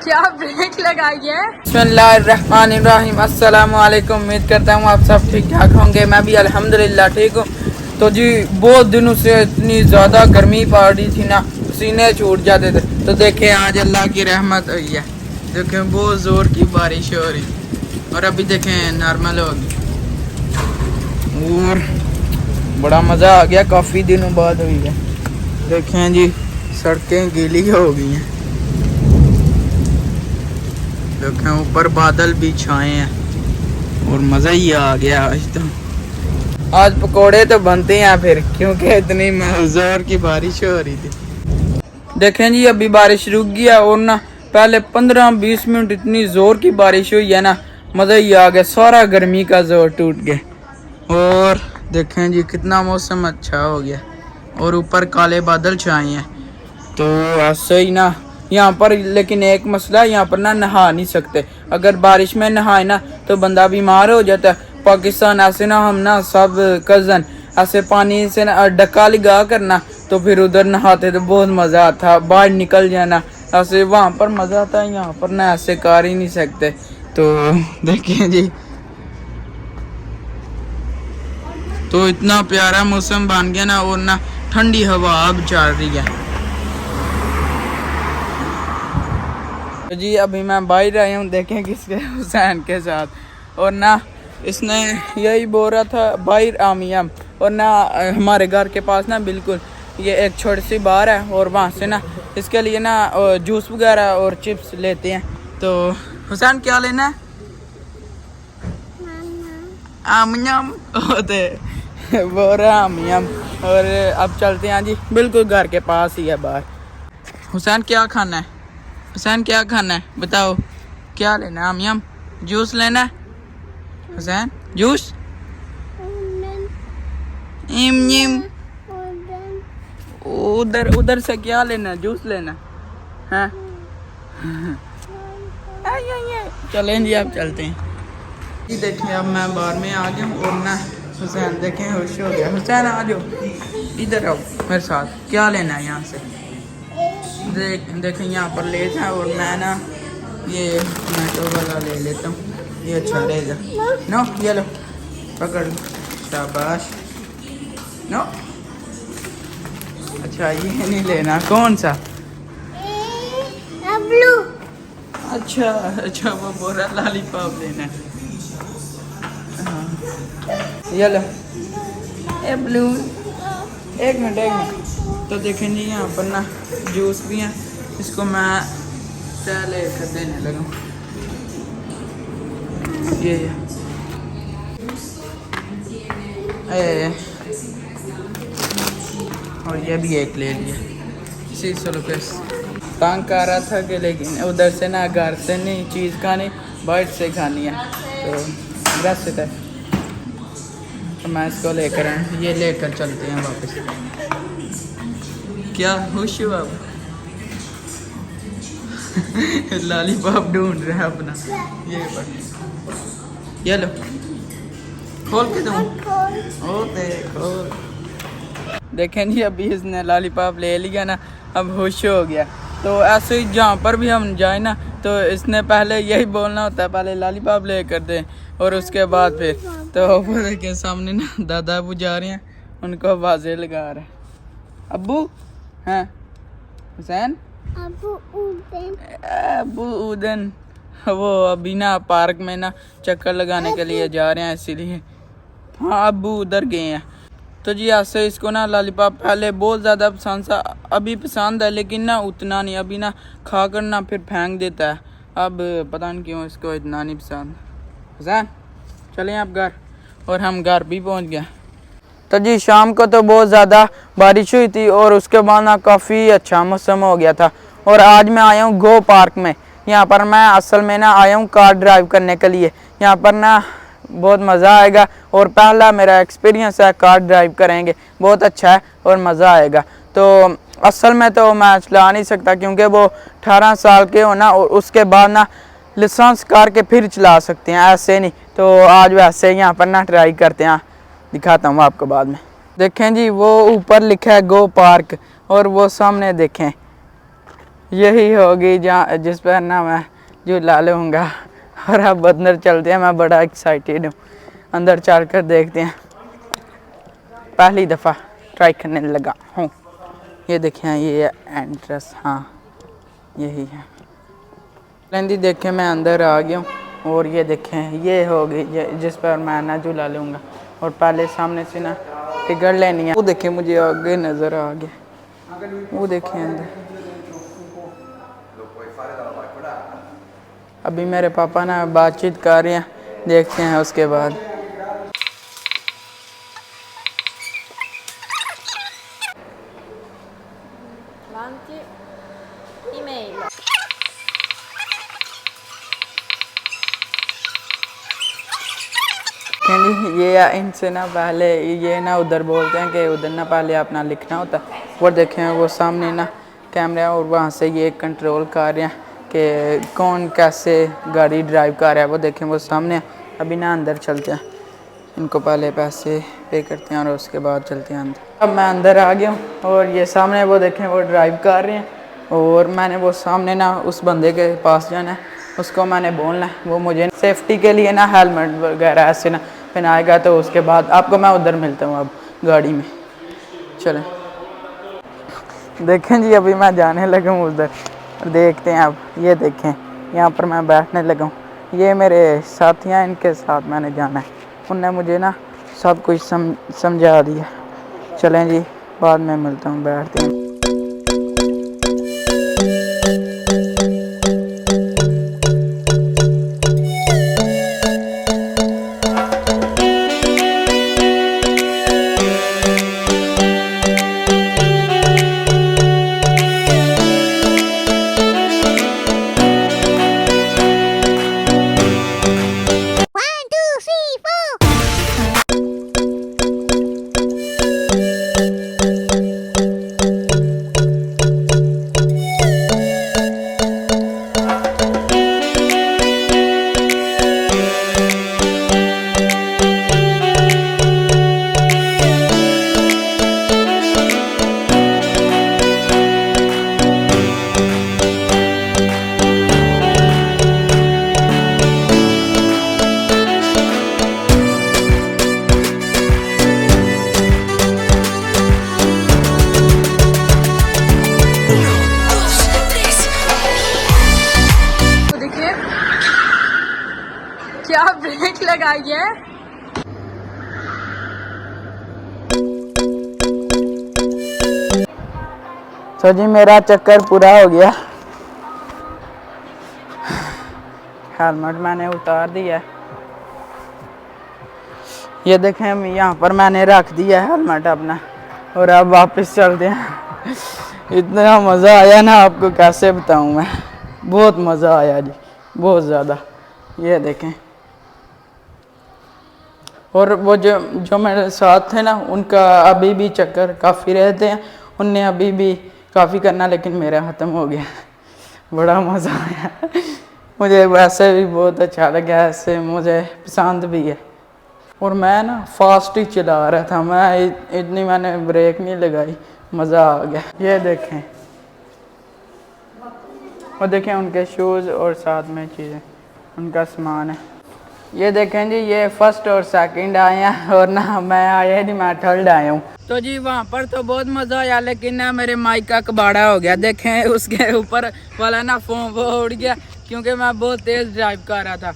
क्या ब्रेक लगाई है। बिस्मिल्लाहिर्रहमानिर्रहीम। अस्सलाम वालेकुम। उम्मीद करता हूँ आप सब ठीक ठाक होंगे। मैं भी अल्हम्दुलिल्लाह ठीक हूँ। तो जी बहुत दिनों से इतनी ज़्यादा गर्मी पड़ रही थी ना, पसीने छूट जाते थे। तो देखें आज अल्लाह की रहमत हुई है। देखें बहुत ज़ोर की बारिश हो रही और अभी देखें नॉर्मल हो गई और बड़ा मज़ा आ गया, काफ़ी दिनों बाद हुई है। देखें जी सड़कें गीली हो गई हैं। देखें ऊपर बादल भी छाए हैं और मज़ा ही आ गया आज तो। आज पकोड़े तो बनते हैं फिर, क्योंकि इतनी जोर की बारिश हो रही थी। देखें जी अभी बारिश रुक गया और ना पहले 15-20 मिनट इतनी ज़ोर की बारिश हुई है ना, मज़ा ही आ गया, सारा गर्मी का जोर टूट गया। और देखें जी कितना मौसम अच्छा हो गया और ऊपर काले बादल छाए हैं। तो ऐसे ही ना यहाँ पर, लेकिन एक मसला है, यहाँ पर ना नहा नहीं सकते। अगर बारिश में नहाए ना तो बंदा बीमार हो जाता है। पाकिस्तान ऐसे ना हम ना सब कज़न ऐसे पानी से ना डक्का लगा करना, तो फिर उधर नहाते तो बहुत मज़ा आता, बाहर निकल जाना ऐसे, वहाँ पर मज़ा आता है। यहाँ पर ना ऐसे कर ही नहीं सकते। तो देखिए जी, तो इतना प्यारा मौसम बन गया ना और ना ठंडी हवा अब चल रही है। तो जी अभी मैं बाहर आया हूँ, देखें किसके, हुसैन के साथ। और ना इसने यही बोल रहा था बाहर आमियम, और ना हमारे घर के पास ना बिल्कुल ये एक छोटी सी बार है और वहाँ से ना इसके लिए ना जूस वगैरह और चिप्स लेते हैं। तो हुसैन क्या लेना है? आमियम होते बोल रहा आमियम। और अब चलते हैं जी, बिल्कुल घर के पास ही है बाहर। हुसैन क्या खाना है? हुसैन क्या खाना है बताओ, क्या लेना है? आमियम जूस लेना है? हुसैन जूस इम उधर उधर से क्या लेना है? जूस लेना है? चलें जी अब चलते हैं। ये देखिए अब मैं बाहर में आ गया हूँ और ना हुसैन देखें खुश हो गया। हुसैन आ जाओ, इधर आओ मेरे साथ। क्या लेना है यहाँ से? देखें यहाँ पर ले जाए और मैं ना ये टोमेटो वाला ले लेता हूँ, ये अच्छा रहेगा। नो ये लो पकड़ लो, शाबाश। नो अच्छा ये नहीं लेना, कौन सा? ब्लू। अच्छा अच्छा वो बोरा लॉलीपॉप लेना है। हाँ ये लो ए ब्लू। एक मिनट। तो देखें जी यहाँ पर ना जूस भी है, इसको मैं पहले कर देने लगा। ये और ये भी एक ले लिया। 600 रुपये तंग कर रहा था कि, लेकिन उधर से ना घर से नहीं चीज़ खानी, बाहर से खानी है। तो रस था तो मैं इसको लेकर आया, ये लेकर चलते हैं वापस। क्या खुश हो अब? लॉलीपॉप ढूंढ रहे हैं अपना। ये पर ये लो, खोल के दूँ? ओ देखो, देखें जी अभी इसने लॉलीपॉप ले लिया ना, अब खुश हो गया। तो ऐसे ही जहाँ पर भी हम जाए ना, तो इसने पहले यही बोलना होता है, पहले लॉलीपॉप ले कर दें और उसके बाद फिर। तो ऊपर के सामने ना दादा अबू जा रहे हैं, उनको आवाज़ें लगा रहे हैं। अबू हैं हुसैन? अबू उदन वो अभी ना पार्क में ना चक्कर लगाने के लिए जा रहे हैं, इसीलिए। हाँ अबू उधर गए हैं। तो जी ऐसे इसको ना लॉलीपॉप पहले बहुत ज़्यादा पसंद था, अभी पसंद है लेकिन ना उतना नहीं, अभी ना खा कर ना फिर फेंक देता है। अब पता नहीं क्यों इसको इतना नहीं पसंद। हुसैन चलें आप घर, और हम घर भी पहुंच गए। तो जी शाम को तो बहुत ज़्यादा बारिश हुई थी और उसके बाद ना काफ़ी अच्छा मौसम हो गया था। और आज मैं आया हूँ गो पार्क में। यहाँ पर मैं असल में ना आया हूँ कार ड्राइव करने के लिए। यहाँ पर ना बहुत मज़ा आएगा और पहला मेरा एक्सपीरियंस है, कार ड्राइव करेंगे, बहुत अच्छा है और मज़ा आएगा। तो असल में तो मैं चला नहीं सकता क्योंकि वो 18 साल के हो ना, और उसके बाद ना लाइसेंस कार के फिर चला सकते हैं, ऐसे नहीं। तो आज वैसे यहाँ पर ना ट्राई करते हैं, दिखाता हूँ आपको बाद में। देखें जी वो ऊपर लिखा है गो पार्क, और वो सामने देखें यही होगी जहाँ जिस पर ना मैं झूला लूँगा। और अब अंदर चलते हैं, मैं बड़ा एक्साइटेड हूँ। अंदर चल कर देखते हैं, पहली दफ़ा ट्राई करने लगा हूँ। ये देखें, ये एंट्रेंस, हाँ यही है। लेंदी देखें, मैं अंदर आ गया हूँ और ये देखें ये होगी जिस पर मैं ना झूला लूँगा। और पहले सामने से ना टिकट लेनी है। वो देखें मुझे आगे नज़र आ गया, वो देखें अंदर। अभी मेरे पापा ना बातचीत कर रहे हैं, देखते हैं उसके बाद। ये इनसे ना पहले ये ना उधर बोलते हैं कि उधर ना पहले अपना लिखना होता है। वो देखें वो सामने ना कैमरा, और वहाँ से ये कंट्रोल कर रहे हैं कि कौन कैसे गाड़ी ड्राइव कर रहा है। वो देखें वो सामने। अभी ना अंदर चलते हैं, इनको पहले पैसे पे करते हैं और उसके बाद चलते हैं अंदर। अब मैं अंदर आ गया हूँ और ये सामने वो देखें वो ड्राइव कर रहे हैं। और मैंने वो सामने ना उस बंदे के पास जाना है, उसको मैंने बोलना है वो मुझे सेफ्टी के लिए ना हेलमेट वगैरह ऐसे ना पहनाएगा। तो उसके बाद आपको मैं उधर मिलता हूँ अब गाड़ी में। चलें, देखें जी अभी मैं जाने लगा हूँ उधर, देखते हैं। अब ये देखें यहाँ पर मैं बैठने लगा हूँ। ये मेरे साथी हैं, इनके साथ मैंने जाना है। उनने मुझे ना सब कुछ समझा दिया। चलें जी, बाद में मिलता हूँ, बैठते हैं। क्या ब्रेक लगाई है। तो जी मेरा चक्कर पूरा हो गया। हेलमेट मैंने उतार दिया। ये देखें यहाँ पर मैंने रख दिया है हेलमेट अपना, और अब वापस चलते हैं। इतना मज़ा आया ना, आपको कैसे बताऊँ मैं। बहुत मज़ा आया जी, बहुत ज़्यादा। ये देखें, और वो जो मेरे साथ थे ना, उनका अभी भी चक्कर काफ़ी रहते हैं। उनने अभी भी काफ़ी करना, लेकिन मेरा ख़त्म हो गया। बड़ा मज़ा आया मुझे, वैसे भी बहुत अच्छा लगा, ऐसे मुझे पसंद भी है। और मैं ना फास्ट ही चला रहा था, मैं इतनी मैंने ब्रेक नहीं लगाई, मज़ा आ गया। ये देखें, और देखें उनके शूज़ और साथ में चीज़ें, उनका सामान है। ये देखें जी, ये फर्स्ट और सेकंड आए हैं, और ना मैं आया जी, मैं थर्ड आया हूँ। तो जी वहाँ पर तो बहुत मज़ा आया, लेकिन ना मेरे माइक का कबाड़ा हो गया। देखें उसके ऊपर वाला ना फोम वो उड़ गया, क्योंकि मैं बहुत तेज़ ड्राइव कर रहा था।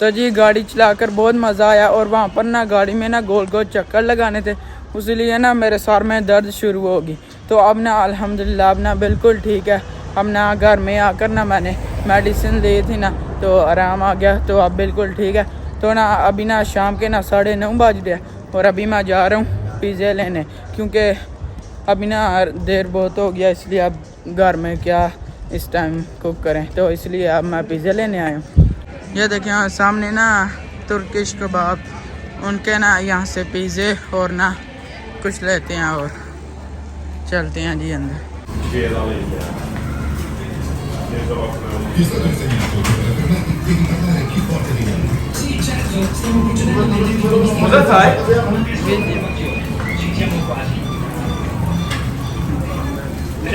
तो जी गाड़ी चलाकर बहुत मज़ा आया। और वहाँ पर ना गाड़ी में ना गोल गोल चक्कर लगाने थे, इसलिए ना मेरे सर में दर्द शुरू होगी। तो अब ना अल्हम्दुलिल्लाह अब ना बिल्कुल ठीक है। अब ना घर में आकर ना मैंने मेडिसिन ली थी ना, तो आराम आ गया। तो अब बिल्कुल ठीक है। तो ना अभी ना शाम के ना 9:30 बज रहे, और अभी मैं जा रहा हूँ पिज़्ज़ा लेने, क्योंकि अभी ना देर बहुत हो गया, इसलिए अब घर में क्या इस टाइम कुक करें। तो इसलिए अब मैं पिज़्ज़ा लेने आया हूँ। ये देखें सामने ना तुर्किश कबाब, उनके ना यहाँ से पिज़्ज़े और ना कुछ लेते हैं और चलते हैं जी अंदर। तो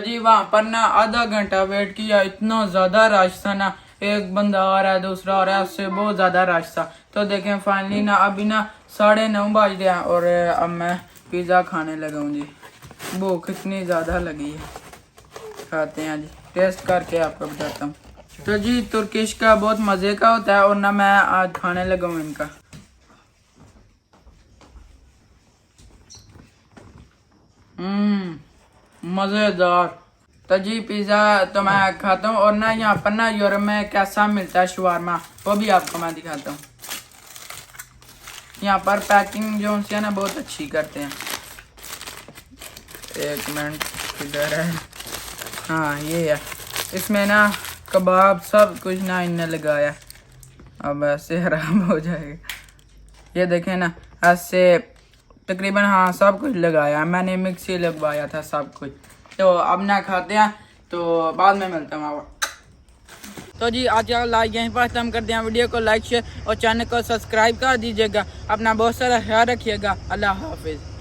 जी वहाँ पर ना आधा घंटा वेट किया, इतना ज़्यादा रश था ना, एक बंदा आ रहा है दूसरा आ रहा है, उससे बहुत ज़्यादा रश था। तो देखें फाइनली ना अभी ना 9:30 बज गया और अब मैं पिज़्ज़ा खाने लगा हूँ जी। भूख इतनी ज़्यादा लगी है, खाते हैं जी, टेस्ट करके आपको बताता हूँ। तो जी तुर्किश का बहुत मज़े का होता है और ना मैं आज खाने लगा हूँ इनका। मज़ेदार। तो जी पिज़्ज़ा तो मैं खाता हूँ और ना यहाँ पर ना यूरोप में कैसा मिलता है शवारमा, वो भी आपको मैं दिखाता हूँ। यहाँ पर पैकिंग जो है ना बहुत अच्छी करते हैं। एक मिनट किधर है, हाँ ये है। इसमें ना कबाब सब कुछ ना इनने लगाया, अब ऐसे हराम हो जाएगा। ये देखें ना ऐसे तकरीबन हाँ सब कुछ लगाया, मैंने मिक्सी लगवाया था सब कुछ। तो अब ना खाते हैं, तो बाद में मिलता हूँ आपको। तो जी आज का लाइक यहीं पर खत्म करते हैं, वीडियो को लाइक शेयर और चैनल को सब्सक्राइब कर दीजिएगा। अपना बहुत सारा ख्याल रखिएगा। अल्लाह हाफिज़।